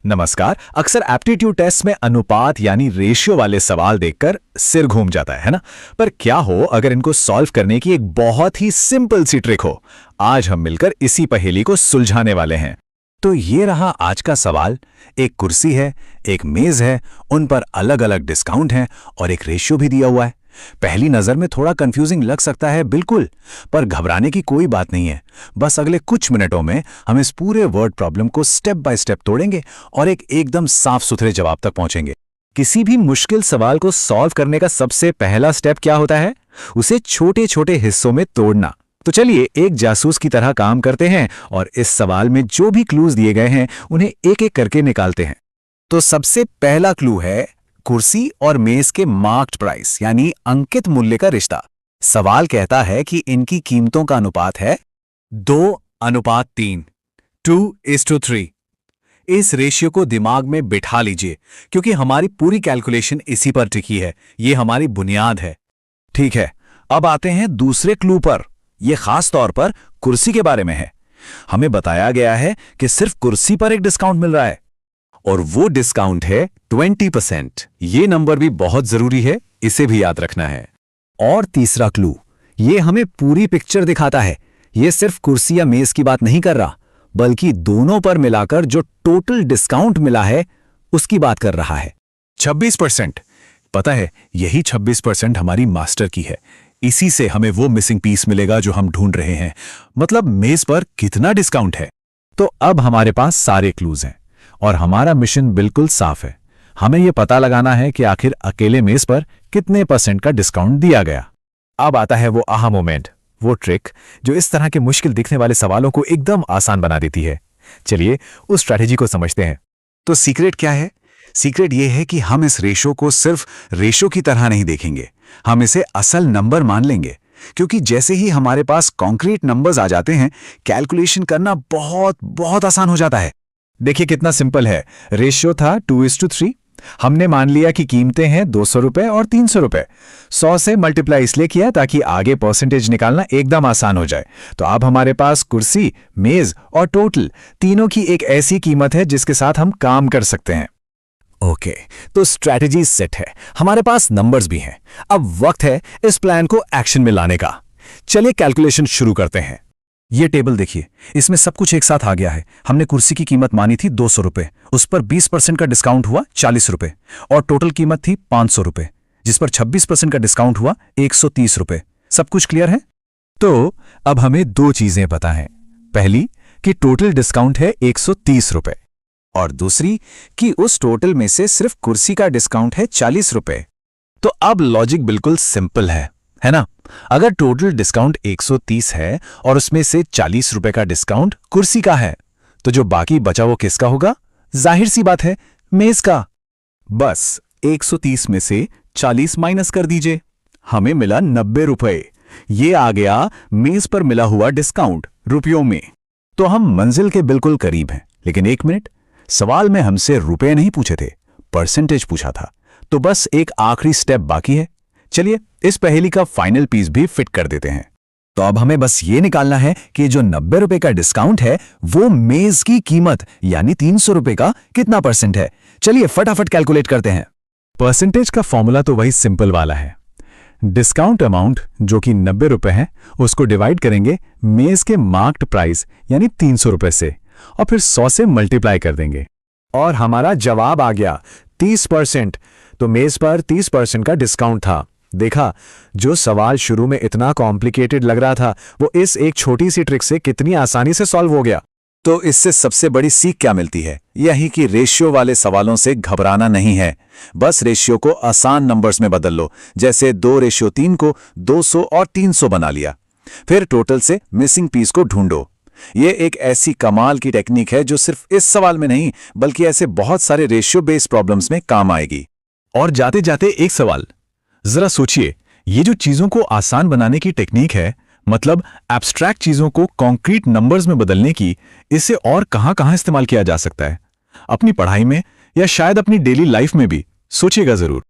नमस्कार। अक्सर aptitude test में अनुपात यानी रेशियो वाले सवाल देखकर सिर घूम जाता है ना। पर क्या हो अगर इनको सॉल्व करने की एक बहुत ही सिंपल सी ट्रिक हो। आज हम मिलकर इसी पहेली को सुलझाने वाले हैं। तो ये रहा आज का सवाल। एक कुर्सी है, एक मेज है, उन पर अलग अलग डिस्काउंट हैं और एक रेशियो भी दिया हुआ है। पहली नजर में थोड़ा कंफ्यूजिंग लग सकता है, बिल्कुल, पर घबराने की कोई बात नहीं है। बस अगले कुछ मिनटों में हम इस पूरे वर्ड प्रॉब्लम को स्टेप बाय स्टेप तोड़ेंगे और एक एकदम साफ सुथरे जवाब तक पहुंचेंगे। किसी भी मुश्किल सवाल को सॉल्व करने का सबसे पहला स्टेप क्या होता है? उसे छोटे छोटे हिस्सों में तोड़ना। तो चलिए एक जासूस की तरह काम करते हैं और इस सवाल में जो भी क्लूज दिए गए हैं उन्हें एक एक करके निकालते हैं। तो सबसे पहला क्लू है कुर्सी और मेज के मार्क्ड प्राइस यानी अंकित मूल्य का रिश्ता। सवाल कहता है कि इनकी कीमतों का अनुपात है 2:3, 2:3। इस रेशियो को दिमाग में बिठा लीजिए क्योंकि हमारी पूरी कैलकुलेशन इसी पर टिकी है। यह हमारी बुनियाद है। ठीक है, अब आते हैं दूसरे क्लू पर। यह खास तौर पर कुर्सी के बारे में है। हमें बताया गया है कि सिर्फ कुर्सी पर एक डिस्काउंट मिल रहा है और वो डिस्काउंट है 20%। ये नंबर भी बहुत जरूरी है, इसे भी याद रखना है। और तीसरा क्लू, ये हमें पूरी पिक्चर दिखाता है। ये सिर्फ कुर्सी या मेज की बात नहीं कर रहा, बल्कि दोनों पर मिलाकर जो टोटल डिस्काउंट मिला है उसकी बात कर रहा है। 26%। पता है, यही 26% हमारी मास्टर की है। इसी से हमें वो मिसिंग पीस मिलेगा जो हम ढूंढ रहे हैं। मतलब मेज पर कितना डिस्काउंट है। तो अब हमारे पास सारे क्लूज हैं और हमारा मिशन बिल्कुल साफ है। हमें यह पता लगाना है कि आखिर अकेले मेज पर कितने % का डिस्काउंट दिया गया। अब आता है वो आहा मोमेंट, वो ट्रिक जो इस तरह के मुश्किल दिखने वाले सवालों को एकदम आसान बना देती है। चलिए उस स्ट्रैटेजी को समझते हैं। तो सीक्रेट क्या है? सीक्रेट ये है कि हम इस रेशो को सिर्फ रेशो की तरह नहीं देखेंगे, हम इसे असल नंबर मान लेंगे। क्योंकि जैसे ही हमारे पास कॉन्क्रीट नंबर्स आ जाते हैं, कैलकुलेशन करना बहुत बहुत आसान हो जाता है। देखिए कितना सिंपल है। रेशियो था 2:3। हमने मान लिया कि कीमतें हैं 200 रुपए और 300 रुपए। 100 से मल्टीप्लाई इसलिए किया ताकि आगे परसेंटेज निकालना एकदम आसान हो जाए। तो अब हमारे पास कुर्सी, मेज और टोटल तीनों की एक ऐसी कीमत है जिसके साथ हम काम कर सकते हैं। ओके, तो स्ट्रैटेजी सेट है, हमारे पास नंबर्स भी हैं। अब वक्त है इस प्लान को एक्शन में लाने का। चलिए कैलकुलेशन शुरू करते हैं। ये टेबल देखिए, इसमें सब कुछ एक साथ आ गया है। हमने कुर्सी की कीमत मानी थी 200 रुपए, उस पर 20% का डिस्काउंट हुआ 40 रुपए और टोटल कीमत थी 500 रुपए, जिस पर 26% का डिस्काउंट हुआ 130 रुपए। सब कुछ क्लियर है? तो अब हमें दो चीजें पता हैं। पहली कि टोटल डिस्काउंट है 130 रुपए और दूसरी कि उस टोटल में से सिर्फ कुर्सी का डिस्काउंट है 40 रुपए। तो अब लॉजिक बिल्कुल सिंपल है ना? अगर टोटल डिस्काउंट 130 है और उसमें से 40 रुपए का डिस्काउंट कुर्सी का है, तो जो बाकी बचा वो किसका होगा? जाहिर सी बात है, मेज का। बस 130 में से 40 माइनस कर दीजिए, हमें मिला 90 रुपए। ये आ गया मेज पर मिला हुआ डिस्काउंट रुपयों में। तो हम मंजिल के बिल्कुल करीब हैं। लेकिन एक मिनट, सवाल में हमसे रुपए नहीं पूछे थे, परसेंटेज पूछा था। तो बस एक आखिरी स्टेप बाकी है। चलिए इस पहेली का फाइनल पीस भी फिट कर देते हैं। तो अब हमें बस ये निकालना है कि जो 90 रुपए का डिस्काउंट है वो मेज की कीमत यानी 300 रुपए का कितना % है। चलिए फटाफट कैलकुलेट करते हैं। परसेंटेज का फॉर्मूला तो वही सिंपल वाला है। डिस्काउंट अमाउंट जो कि 90 रुपए है उसको डिवाइड करेंगे मेज के मार्क्ड प्राइस यानी 300 रुपए से और फिर 100 से मल्टीप्लाई कर देंगे और हमारा जवाब आ गया 30%। तो मेज पर 30% का डिस्काउंट था। देखा, जो सवाल शुरू में इतना कॉम्प्लिकेटेड लग रहा था वो इस एक छोटी सी ट्रिक से कितनी आसानी से सॉल्व हो गया। तो इससे सबसे बड़ी सीख क्या मिलती है? यही कि रेशियो वाले सवालों से घबराना नहीं है। बस रेशियो को आसान नंबर्स में बदल लो। जैसे 2:3 को 200 और 300 बना लिया। फिर टोटल से मिसिंग पीस को ढूंढो। ये एक ऐसी कमाल की टेक्निक है जो सिर्फ इस सवाल में नहीं बल्कि ऐसे बहुत सारे रेशियो बेस्ड प्रॉब्लम्स में काम आएगी। और जाते जाते एक सवाल, जरा सोचिए, ये जो चीजों को आसान बनाने की टेक्निक है, मतलब एब्स्ट्रैक्ट चीजों को कॉन्क्रीट नंबर्स में बदलने की, इसे और कहां-कहां इस्तेमाल किया जा सकता है? अपनी पढ़ाई में या शायद अपनी डेली लाइफ में भी। सोचिएगा जरूर।